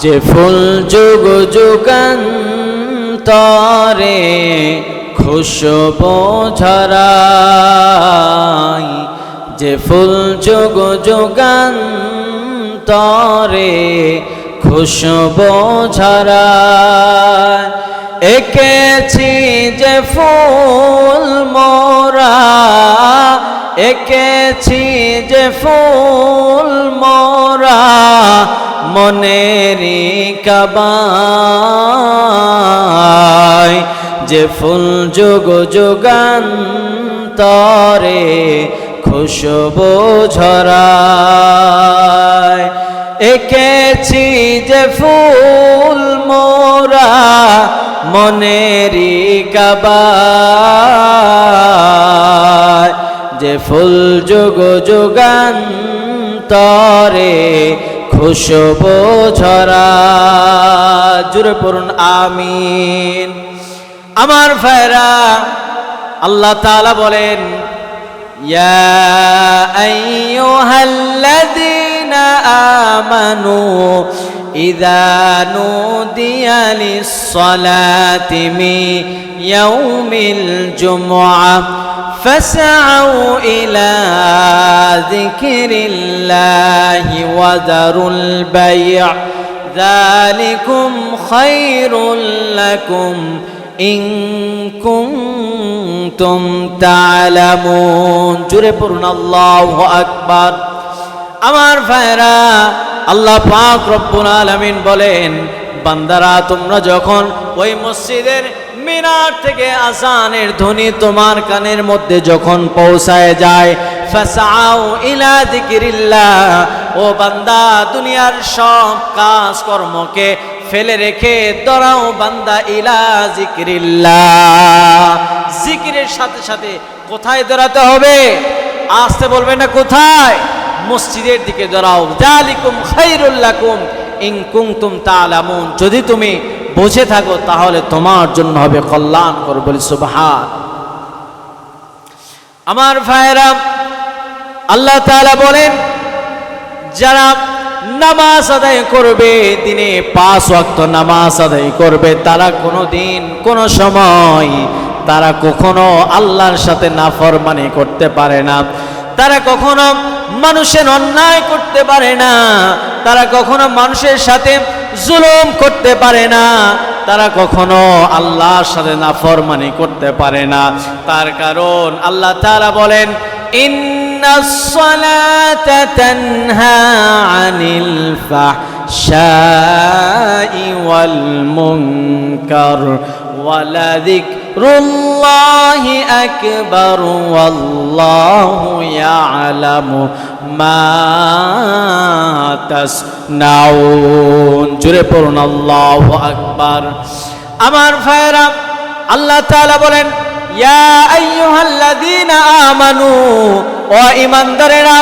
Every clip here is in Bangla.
যে ফুল যুগ যুগান্তরে খুশবু ঝরায়, যে ফুল যুগ যুগান্তরে খুশবু ঝরায়, এঁকেছি যে ফুল মোরা, এঁকেছি যে ফুল মোরা মনেরি কাবায়, যে ফুল যুগ যুগান্তরে খুশবু ঝরায়, এঁকেছি যে ফুল মোরা মনেরি কাবায়, যে ফুল যুগ যুগান্তরে খুশবু ঝরায়। জুড়ে পড়ুন আমিন। আমার ভাইরা, আল্লাহ তাআলা বলেন, ইয়া আইয়ুহাল্লাযীনা আমানু ইযা নুদিয়া লিস-সালাতি মিন ইয়াউমিল জুমআহ ফাসআউ ইলা যিকরিল্লাহি ওয়া যারুল বাই', যালিকুম খায়রুল লাকুম ইন কুনতুম তা'লামুন। জুড়ে পড়ুন আল্লাহু আকবার। আমার ভাইরা, আল্লাহ পাক রব্বুল আলামিন বলেন, বান্দারা তোমরা যখন ওই মসজিদের মিনার থেকে আযানের ধ্বনি তোমার কানের মধ্যে যখন পৌঁছায় যায়, ফাসআউ ইলা যিকরিল্লাহ, ও বান্দা দুনিয়ার সব কাজ কর্মকে ফেলে রেখে দৌড়াও বান্দা ইলা যিকরিল্লাহ। জিকিরের সাথে সাথে কোথায় দৌড়াতে হবে? আসতে বলবেন না, কোথায়? মসজিদের দিকে দৌড়াও। যালিকুম খায়রুল লাকুম ইন কুনতুম তা'লামুন, যদি তুমি বুঝে থাকো তাহলে তোমার জন্য হবে কল্যাণকর। বলি সুবহান। আমার ভাইরা, আল্লাহ তাআলা বলেন, যারা নামাজ আদায় করবে, দিনে 5 ওয়াক্ত নামাজ আদায় করবে, তারা কোনোদিন কোনো সময় তারা কখনো আল্লাহর সাথে নাফরমানি করতে পারে না, তারা কখনো মানুষের অন্যায় করতে পারে না, তারা কখনো মানুষের সাথে জুলুম করতে পারে না, তারা কখনো আল্লাহর সাথে নাফরমানি করতে পারে না। তার কারণ আল্লাহ তাআলা বলেন, ইন্নাস সালাতা তানহা আনিল ফাহশাই ওয়াল মুনকার ওয়ালা যিকরুল্লাহি আকবার ওয়াল্লাহু ইয়ালামু মা তাসনাউন। জুড়ে পড়ুন আল্লাহু আকবার। আমার ভাইরা, আল্লাহ তাআলা বলেন, ইয়া আইয়ুহাল্লাযীনা আমানু, ও ঈমানদারেরা,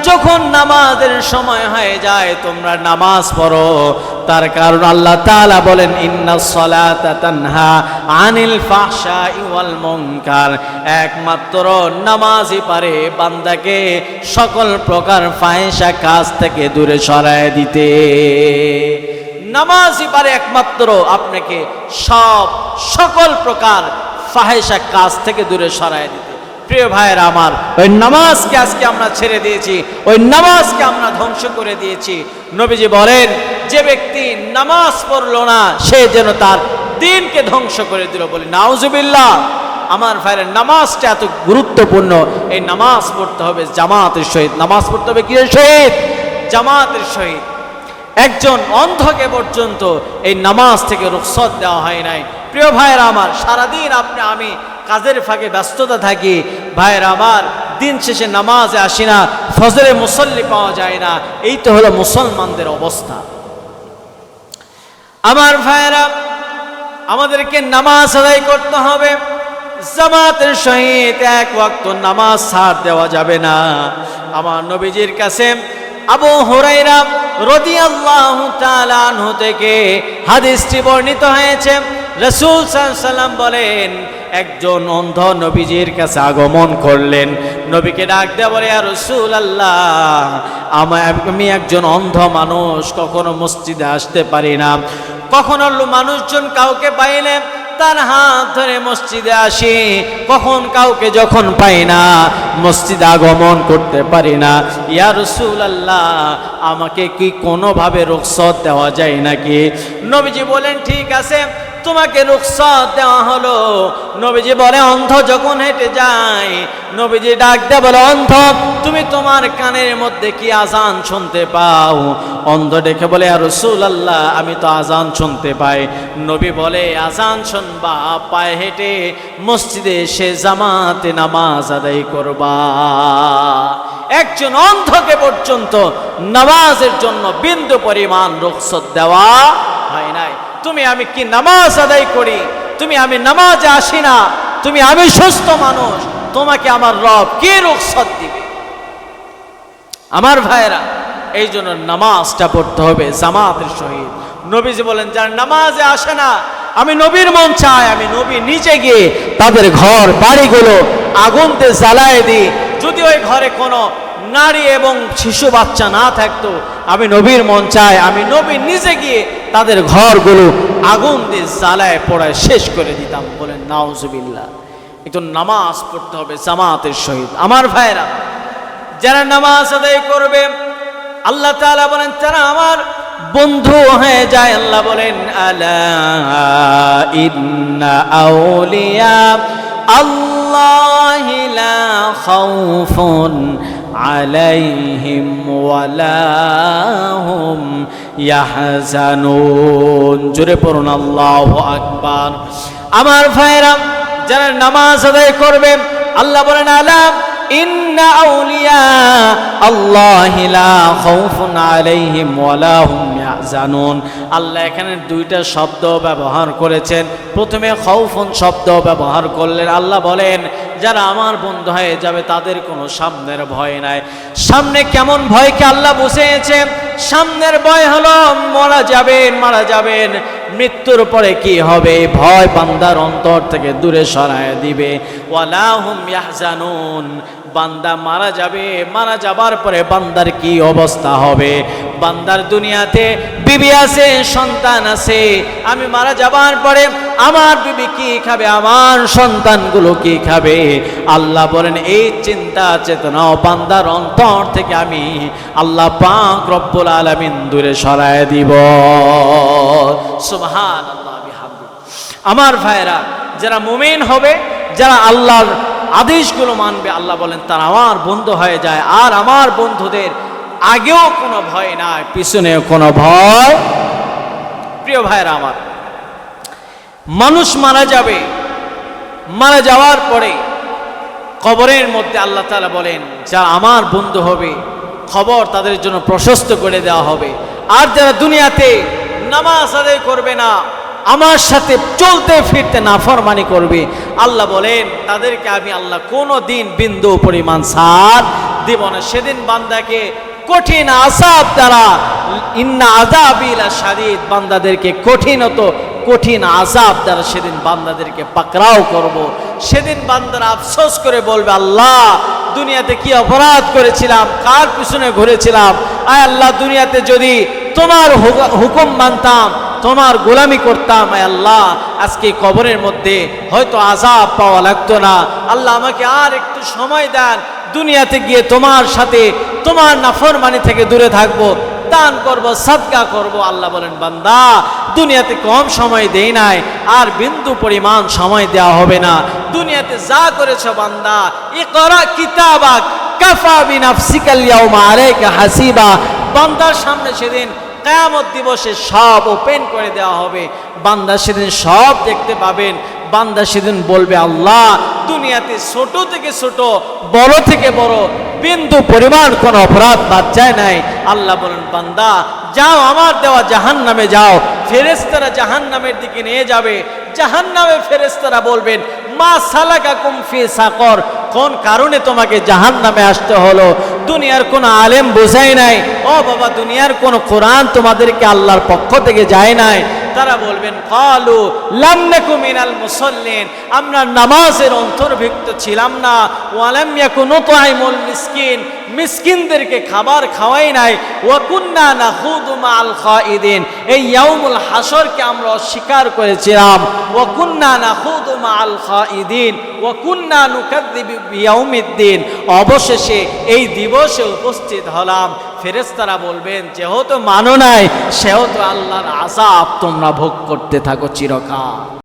যখন নামাজের সময় হয়ে যায় তোমরা নামাজ পড়ো। তার কারণ আল্লাহ তাআলা বলেন, ইন্নাস সালাতা তানহা আনিল ফাহশাই ওয়াল মুনকার, একমাত্র নামাজই পারে বান্দাকে সকল প্রকার ফাহিশা কাজ থেকে দূরে সরায় দিতে। নামাজই পারে একমাত্র আপনাকে সকল প্রকার ফাহিশা কাজ থেকে দূরে সরায় দিতে। প্রিয় ভাইয়েরা আমার, ওই নামাজকে আজকে আমরা ছেড়ে দিয়েছি, ওই নামাজকে আমরা ধ্বংস করে দিয়েছি। নবীজি বলেন, যে ব্যক্তি নামাজ পড়লো না সে যেন তার দিনকে ধ্বংস করে দিল। বলি নাউজুবিল্লাহ। আমার ভাইয়েরা, নামাজটা এত গুরুত্বপূর্ণ। এই নামাজ পড়তে হবে জামাতের সহিত। নামাজ পড়তে হবে কিসের সহিত? জামাতের সহিত। একজন অন্ধকে পর্যন্ত এই নামাজ থেকে রুখসত দেওয়া হয় নাই। প্রিয় ভাইয়েরা আমার, সারাদিন আমি কাজের ফাঁকে ব্যস্ততা থাকি। ভাইয়েরা আমার, দিন শেষে নামাজে আসি না, ফজরে মুসল্লি পাওয়া যায় না। এই তো হলো মুসলমানদের অবস্থা। আমার ভাইয়েরা, আমাদেরকে নামাজ আদায় করতে হবে জামাতের সহিত। 1 ওয়াক্ত নামাজ ছাড় দেওয়া যাবে না। আমার নবীজির কাছে আবু হুরায়রা রাদিয়াল্লাহু তাআলা আনহু থেকে হাদিসটি বর্ণিত হয়েছে। রাসূল সাল্লাল্লাহু আলাইহি সাল্লাম বলেন, একজন অন্ধ নবীজির কাছে আগমন করলেন। নবীকে ডাক দিয়ে বলে, ইয়া রাসূলুল্লাহ, আমি একজন অন্ধ মানুষ, কখনো মসজিদে আসতে পারি না, কখনো মানুষজন কাউকে পাইলে তার হাত ধরে মসজিদে আসি, কখন কাউকে যখন পাই না মসজিদে আগমন করতে পারি না। ইয়া রাসূলুল্লাহ, আমাকে কি কোনোভাবে রুখসত দেওয়া যায় নাকি? নবীজি বলেন, ঠিক আছে, তোমাকে রুখসত দেওয়া হলো। নবীজি বলে, অন্ধ যখন হেঁটে যায়, নবীজি ডাক দেয়া বলে, অন্ধ তুমি তোমার কানের মধ্যে কি আজান শুনতে পাও? অন্ধ ডেকে বলে, ইয়া রাসূলুল্লাহ, আমি তো আজান শুনতে পাই। নবী বলে, আজান শুনবা, পায়ে হেঁটে মসজিদে এসে জামাতে নামাজ আদায় করবা। একজন অন্ধকে পর্যন্ত নামাজের জন্য বিন্দু পরিমাণ রুখসত দেওয়া হয় নাই। তুমি আমি কি নামাজ আদায় করি, আমি নামাজে আসি না, আমি সুস্থ মানুষ, তোমাকে আমার রব কি রুখসত দিবে? আমার ভাইরা, এই জন্য নামাজটা পড়তে হবে জামাতের সহিত। নবীজি বলেন, যারা নামাজে আসে না, আমি নবীর মন চাই, আমি নবী নিচে গিয়ে তাদের ঘর বাড়িগুলো আগুনতে জ্বালায় দিই। যদি ওই ঘরে কোনো নারী এবং শিশু বাচ্চা না থাকতো, আমি নবীর মন চাই, আমি নবী নিজে গিয়ে তাদের ঘরগুলো আগুন দিয়ে জ্বালায় পোড়ায় শেষ করে দিতাম। বলেন নাউজুবিল্লাহ। একটু নামাজ পড়তে হবে জামাতের সহিত। আমার ভাইরা, যারা নামাজ আদায় করবে, আল্লাহ তাআলা বলেন তারা আমার বন্ধু হয়ে যায়। আল্লাহ বলেন, আলা ইন্না আউলিয়া আল্লাহি লা খাউফুন আলাইহিম ওয়ালা হুম ইয়াহজানুন। জোরে পড়ুন আল্লাহু আকবার। আমার ভাইরা, যারা নামাজ আদায় করবে, আল্লাহ বলেন, আলা ইন্না আউলিয়া আল্লাহি লা খাউফুন আলাইহিম ওয়ালা হুম ইয়াহজানুন। আল্লাহ এখানে দুইটা শব্দ ব্যবহার করেছেন। প্রথমে খাউফুন শব্দ ব্যবহার করলেন। আল্লাহ বলেন, যারা আমার বন্ধু হয়ে যাবে তাদের কোনো সামনের ভয় নাই। সামনে কেমন ভয়কে আল্লাহ বুঝিয়েছে? সামনের ভয় হলো মারা যাবেন, মৃত্যুর পরে কি হবে, ভয় বান্দার অন্তর থেকে দূরে সরায় দিবে। ওয়ালা হুম ইয়াহজানুন, বান্দা মারা যাবে, মারা যাবার পরে বান্দার কি অবস্থা হবে? বান্দার দুনিয়াতে বিবি আছে, সন্তান আছে, আমি মারা যাবার পরে আমার বিবি কি খাবে, আমার সন্তানগুলো কি খাবে? আল্লাহ বলেন, এই চিন্তা চেতনা বান্দার অন্তর থেকে আমি আল্লাহ পাক রব্বুল আলামিন দূরে সরায় দিব। সুবহানাল্লাহ বিহামদি। আমার ভাইরা, যারা মুমিন হবে, যারা আল্লাহর আদেশগুলো মানবে, আল্লাহ বলেন তারা আমার বন্ধু হয়ে যায়। আর আমার বন্ধুদের আগেও কোনো ভয় নাই, পিছনেও কোনো ভয়। প্রিয় ভাইরা আমার, মানুষ মারা যাবে, মারা যাওয়ার পরে কবরের মধ্যে আল্লাহ তাআলা বলেন, যারা আমার বন্ধু হবে খবর তাদের জন্য প্রশস্ত করে দেওয়া হবে। আর যারা দুনিয়াতে নামাজ আদায় করবে না, আমার সাথে চলতে ফিরতে নাফরমানি করবে, আল্লাহ বলেন তাদেরকে আমি আল্লাহ কোনো দিন বিন্দু পরিমাণ ছাড় দিব না। সেদিন বান্দাকে কঠিন আযাব দ্বারা, ইন্না আযাবি লাশাদীদ, বান্দাদেরকে কঠিন আযাব দ্বারা সেদিন বান্দাদেরকে পাকড়াও করব। সেদিন বান্দারা আফসোস করে বলবে, আল্লাহ দুনিয়াতে কি অপরাধ করেছিলাম, কার পিছনে ঘুরেছিলাম, আয় আল্লাহ দুনিয়াতে যদি তোমার হুকুম মানতাম, তোমার গোলামি করতাম, আয় আল্লাহ আজকে কবরের মধ্যে হয়তো আযাব পাওয়া লাগতো না। আল্লাহ আমাকে আর একটু সময় দেন, দুনিয়াতে গিয়ে তোমার সাথে তোমার নাফরমানি থেকে দূরে থাকবো, দান করব, সাদকা করব। আল্লাহ বলেন, বান্দা দুনিয়াতে কম সময় দেই নাই, আর বিন্দু পরিমাণ সময় দেওয়া হবে না। দুনিয়াতে যা করেছো বান্দা, ইকরা কিতাবাক কাফা বিনাফসিকাল ইয়াউমা আলাইকা হাসিবা, বান্দার সামনে সেদিন কিয়ামত দিবসে সব ওপেন করে দেওয়া হবে। বান্দা সেদিন সব দেখতে পাবেন। বান্দা সেদিন বলবে, আল্লাহ দুনিয়াতে ছোট থেকে ছোট, বড় থেকে বড় বিন্দু পরিমাণ কোনো অপরাধ বাদ যায় নাই। আল্লাহ বলেন, বান্দা যাও, আমার দেওয়া জাহান্নামে যাও। ফেরেশতারা জাহান্নামের দিকে নিয়ে যাবে। জাহান্নামে ফেরেশতারা বলবেন, মা সালাকাকুম ফি সাকর, কোন কারণে তোমাকে জাহান্নামে আসতে হলো? দুনিয়ার কোনো আলেম বোঝাই নাই, ও বাবা দুনিয়ার কোনো কোরআন তোমাদেরকে আল্লাহর পক্ষ থেকে যায় নাই, তারা বলবেন ক্বালু লাম নাকু মিনাল মুসাল্লিন, আমরা নামাজের অন্তর্ভুক্ত ছিলাম না। ওয়া লাম ইয়াকু নুতঈমুল মিসকিন, মিসকিনদেরকে খাবার খাওয়াই নাই। ওয়া কুন্না নাখুদু মাআল খাইদিন, এই ইয়াউমুল হাসরকে আমরা অস্বীকার করেছিলাম। ওয়া কুন্না নাখুদু মাআল খাইদিন ওয়া কুন্না নুকাযযিবু বিয়াউমিদ্দিন, অবশেষে এই দিবসে উপস্থিত হলাম। ফেরেশতারা বলবেন যেহেতু মানো নাই সেহেতু আল্লাহর আযাব তোমরা ভোগ করতে থাকো চিরকাল।